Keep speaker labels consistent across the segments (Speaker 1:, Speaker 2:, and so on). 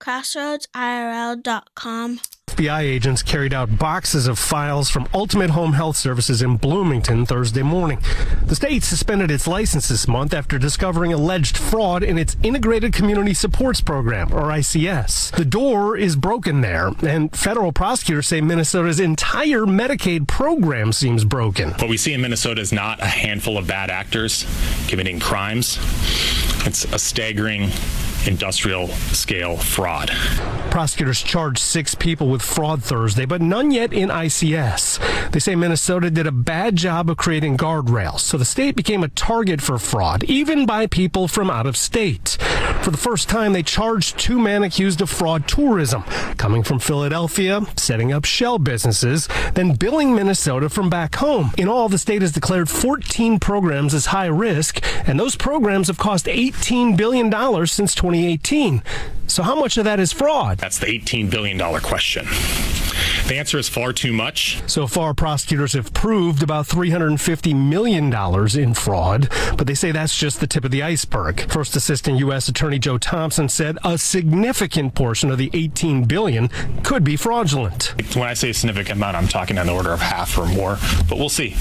Speaker 1: CrossroadsIRL.com.
Speaker 2: FBI agents carried out boxes of files from Ultimate Home Health Services in Bloomington Thursday morning. The state suspended its license this month after discovering alleged fraud in its Integrated Community Supports Program, or ICS. The door is broken there, and federal prosecutors say Minnesota's entire Medicaid program seems broken.
Speaker 3: What we see in Minnesota is not a handful of bad actors committing crimes. It's a staggering industrial scale fraud.
Speaker 2: Prosecutors charged 6 people with fraud Thursday, but none yet in ICS. They say Minnesota did a bad job of creating guardrails, so the state became a target for fraud, even by people from out of state. For the first time, they charged 2 men accused of fraud tourism, coming from Philadelphia, setting up shell businesses, then billing Minnesota from back home. In all, the state has declared 14 programs as high risk, and those programs have cost $18 billion since 2018. So how much of that is fraud?
Speaker 3: That's the $18 billion question. The answer is far too much.
Speaker 2: So far, prosecutors have proved about $350 million in fraud, but they say that's just the tip of the iceberg. First Assistant U.S. Attorney Joe Thompson said a significant portion of the $18 billion could be fraudulent.
Speaker 3: When I say a significant amount, I'm talking on the order of half or more, but we'll see.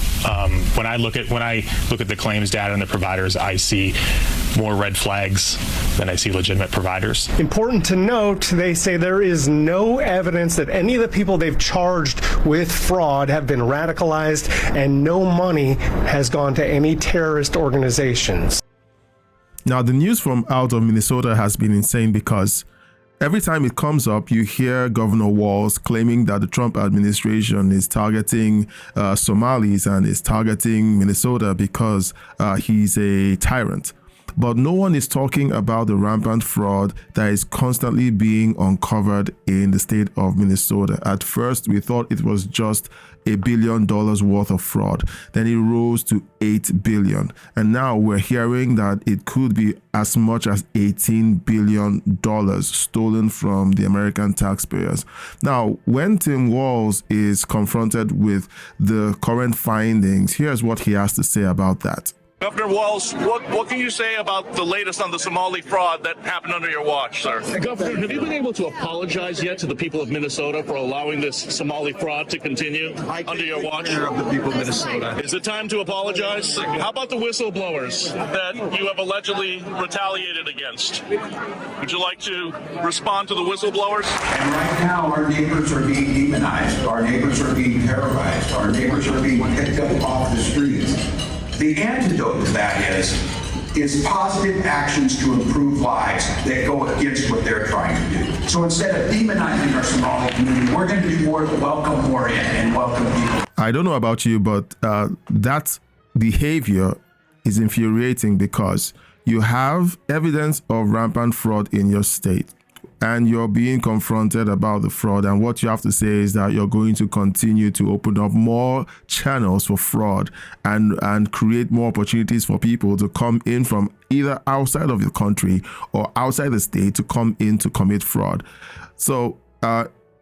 Speaker 3: When I look at the claims data and the providers, I see more red flags than I see legitimate providers.
Speaker 2: Important to note, they say there is no evidence that any of the people they've charged with fraud have been radicalized, and no money has gone to any terrorist organizations.
Speaker 4: Now, the news from out of Minnesota has been insane because every time it comes up, you hear Governor Walz claiming that the Trump administration is targeting Somalis and is targeting Minnesota because he's a tyrant. But no one is talking about the rampant fraud that is constantly being uncovered in the state of Minnesota. At first, we thought it was just $1 billion worth of fraud. Then it rose to $8 billion. And now we're hearing that it could be as much as $18 billion stolen from the American taxpayers. Now, when Tim Walz is confronted with the current findings, here's what he has to say about that.
Speaker 5: Governor Walz, what can you say about the latest on the Somali fraud that happened under your watch, sir?
Speaker 6: Governor, have you been able to apologize yet to the people of Minnesota for allowing this Somali fraud to continue under your watch?
Speaker 5: Of the people of Minnesota.
Speaker 6: Is it time to apologize? How about the whistleblowers that you have allegedly retaliated against? Would you like to respond to the whistleblowers?
Speaker 7: And right now, our neighbors are being demonized. Our neighbors are being terrorized. Our neighbors are being picked up off the streets. The antidote to that is positive actions to improve lives that go against what they're trying to do. So instead of demonizing our Somali community, we're going to do more to welcome more in and welcome people.
Speaker 4: I don't know about you, but that behavior is infuriating because you have evidence of rampant fraud in your state, and you're being confronted about the fraud, and what you have to say is that you're going to continue to open up more channels for fraud and create more opportunities for people to come in from either outside of the country or outside the state to come in to commit fraud. So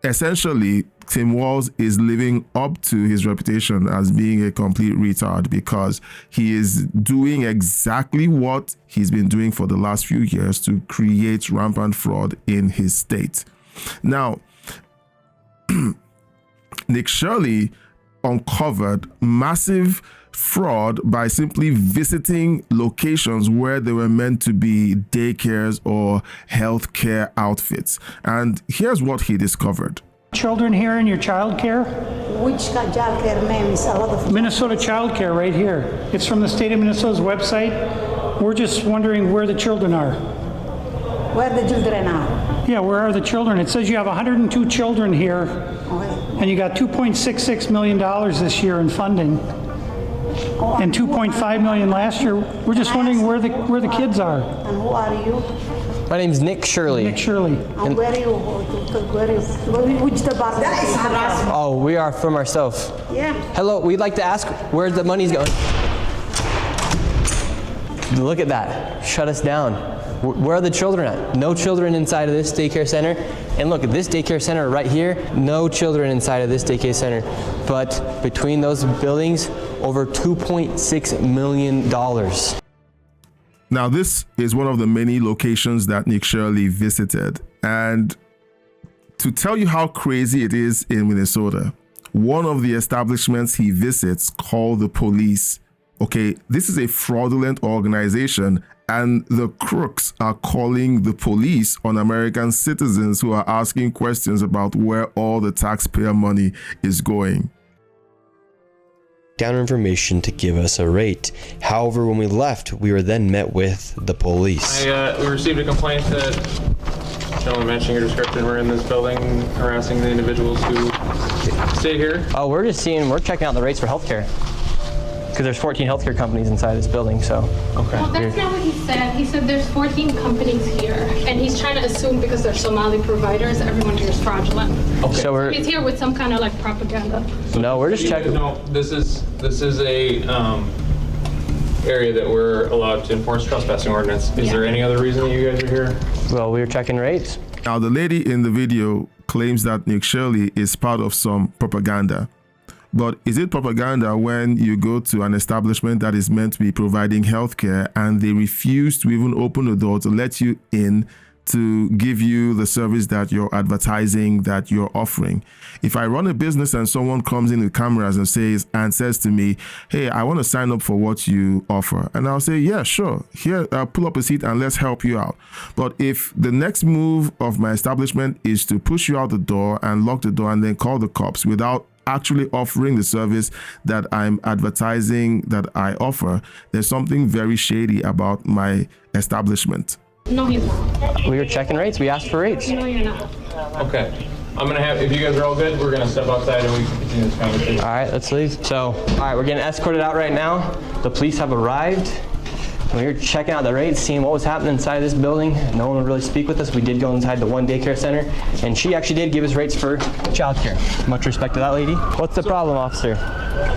Speaker 4: essentially, Tim Walz is living up to his reputation as being a complete retard because he is doing exactly what he's been doing for the last few years to create rampant fraud in his state. Now, Nick Shirley uncovered massive fraud by simply visiting locations where they were meant to be daycares or healthcare outfits. And here's what he discovered.
Speaker 8: Children here in your child care?
Speaker 9: Which child care, ma'am? Is a lot of
Speaker 8: Minnesota Child Care right here. It's from the state of Minnesota's website. We're just wondering where the children are.
Speaker 9: Where the children are?
Speaker 8: Yeah, where are the children? It says you have 102 children here, and you got $2.66 million this year in funding, and $2.5 million last year. We're just wondering where the kids are.
Speaker 9: And who are you?
Speaker 10: My name's Nick Shirley.
Speaker 8: Nick Shirley.
Speaker 9: And where are you? Which department? That is harassment.
Speaker 10: Oh, we are from ourselves.
Speaker 9: Yeah.
Speaker 10: Hello, we'd like to ask where the money's going. Look at that. Shut us down. Where are the children at? No children inside of this daycare center. And look at this daycare center right here. No children inside of this daycare center. But between those buildings, over $2.6 million.
Speaker 4: Now, this is one of the many locations that Nick Shirley visited And to tell you how crazy it is in Minnesota, one of the establishments he visits called the police. Okay, this is a fraudulent organization, and the crooks are calling the police on American citizens who are asking questions about where all the taxpayer money is going.
Speaker 1: Down information to give us a rate. However, when we left, we were then met with the police.
Speaker 11: We received a complaint that gentleman mentioning your description were in this building harassing the individuals who stay here.
Speaker 10: Oh, we're checking out the rates for healthcare. Because there's 14 healthcare companies inside this building, so.
Speaker 11: Okay.
Speaker 12: Well, that's not what he said. He said there's 14 companies here, and he's trying to assume because they're Somali providers, everyone here is fraudulent.
Speaker 10: Okay. So
Speaker 12: he's here with some kind of like propaganda.
Speaker 10: No, we're just checking.
Speaker 11: No, this is a area that we're allowed to enforce trespassing ordinance. Is there any other reason that you guys are here?
Speaker 10: Well, we were checking rates.
Speaker 4: Now, the lady in the video claims that Nick Shirley is part of some propaganda. But is it propaganda when you go to an establishment that is meant to be providing healthcare and they refuse to even open the door to let you in to give you the service that you're advertising, that you're offering? If I run a business and someone comes in with cameras and says to me, hey, I want to sign up for what you offer, and I'll say, yeah, sure, here, pull up a seat and let's help you out. But if the next move of my establishment is to push you out the door and lock the door and then call the cops without actually offering the service that I'm advertising that I offer, there's something very shady about my establishment.
Speaker 12: No, he's not.
Speaker 10: We were checking rates. We asked for rates.
Speaker 12: No, you're not.
Speaker 11: Okay. I'm gonna have, if you guys are all good, we're gonna step outside and we can continue this conversation.
Speaker 10: All right, let's leave. So, all right, we're getting escorted out right now. The police have arrived. We were checking out the rates, seeing what was happening inside this building. No one would really speak with us. We did go inside the one daycare center, and she actually did give us rates for childcare. Much respect to that lady. What's the problem, officer?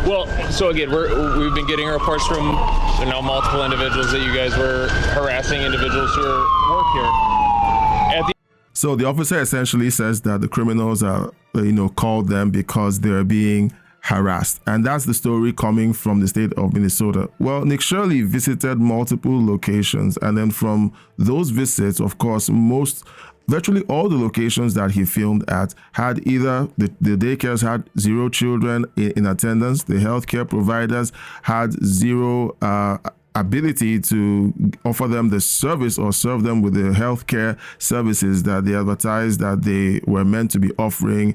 Speaker 11: Well, so again, we've been getting reports from multiple individuals that you guys were harassing individuals who work here.
Speaker 4: So the officer essentially says that the criminals are, called them because they're being harassed. And that's the story coming from the state of Minnesota. Well, Nick Shirley visited multiple locations, and then from those visits, of course, virtually all the locations that he filmed at had either the daycares had 0 children in attendance, the healthcare providers had 0 ability to offer them the service or serve them with the healthcare services that they advertised that they were meant to be offering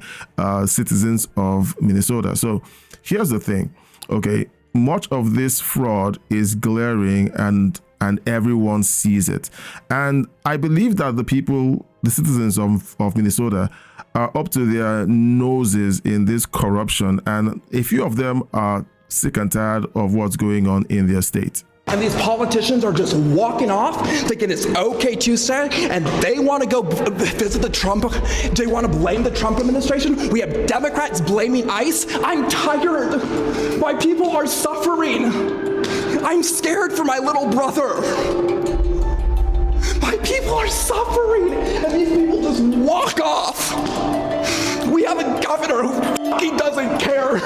Speaker 4: citizens of Minnesota. So here's the thing, okay? Much of this fraud is glaring and everyone sees it. And I believe that the citizens of Minnesota are up to their noses in this corruption, and a few of them are sick and tired of what's going on in their state.
Speaker 13: And these politicians are just walking off, thinking it's okay Tuesday, and they want to go visit the Trump, they want to blame the Trump administration. We have Democrats blaming ICE. I'm tired. My people are suffering. I'm scared for my little brother. My people are suffering, and these people just walk off. We have a governor who doesn't care.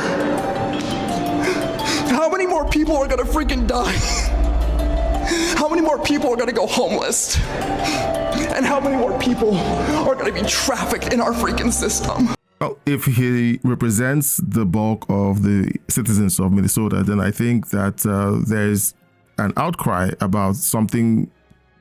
Speaker 13: How many more people are gonna freaking die? How many more people are gonna go homeless? And how many more people are gonna be trafficked in our freaking system?
Speaker 4: Well, if he represents the bulk of the citizens of Minnesota, then I think that there's an outcry about something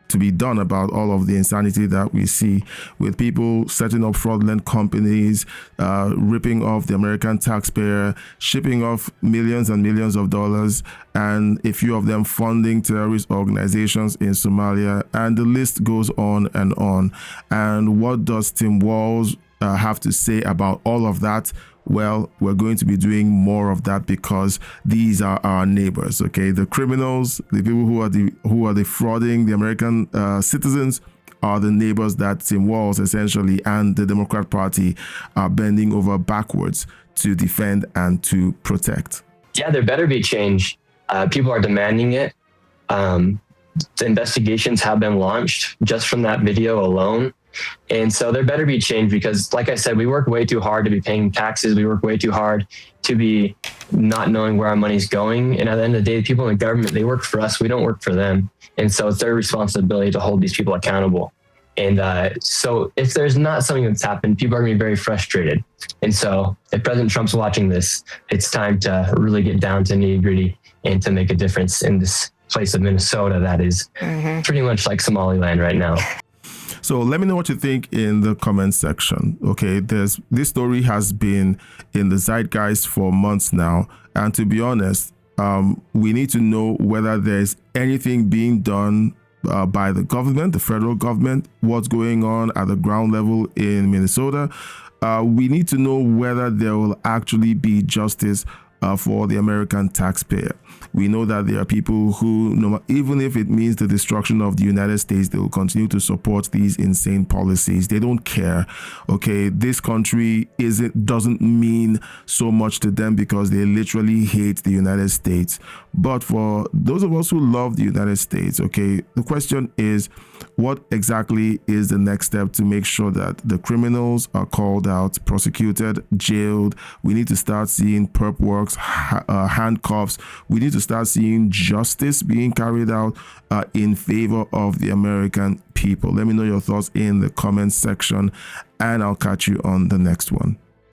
Speaker 4: to be done about all of the insanity that we see with people setting up fraudulent companies, ripping off the American taxpayer, shipping off millions and millions of dollars, and a few of them funding terrorist organizations in Somalia, and the list goes on and on. And what does Tim Walz have to say about all of that? Well, we're going to be doing more of that because these are our neighbors, okay? The criminals, the people who are defrauding the American citizens are the neighbors that Tim Walz essentially and the Democrat Party are bending over backwards to defend and to protect.
Speaker 14: Yeah, there better be change. People are demanding it. The investigations have been launched just from that video alone. And so there better be change because, like I said, we work way too hard to be paying taxes. We work way too hard to be not knowing where our money's going. And at the end of the day, the people in the government, they work for us. We don't work for them. And so it's their responsibility to hold these people accountable. And so if there's not something that's happened, people are going to be very frustrated. And so if President Trump's watching this, it's time to really get down to nitty gritty and to make a difference in this place of Minnesota that is pretty much like Somaliland right now.
Speaker 4: So let me know what you think in the comment section. Okay, this story has been in the zeitgeist for months now. And to be honest, we need to know whether there's anything being done by the government, the federal government, what's going on at the ground level in Minnesota. We need to know whether there will actually be justice for the American taxpayer. We know that there are people who, even if it means the destruction of the United States, they will continue to support these insane policies. They don't care. Okay, this country doesn't mean so much to them because they literally hate the United States. But for those of us who love the United States, okay, the question is, what exactly is the next step to make sure that the criminals are called out, prosecuted, jailed? We need to start seeing perp works, handcuffs. We need to start seeing justice being carried out in favor of the American people. Let me know your thoughts in the comment section, and I'll catch you on the next one.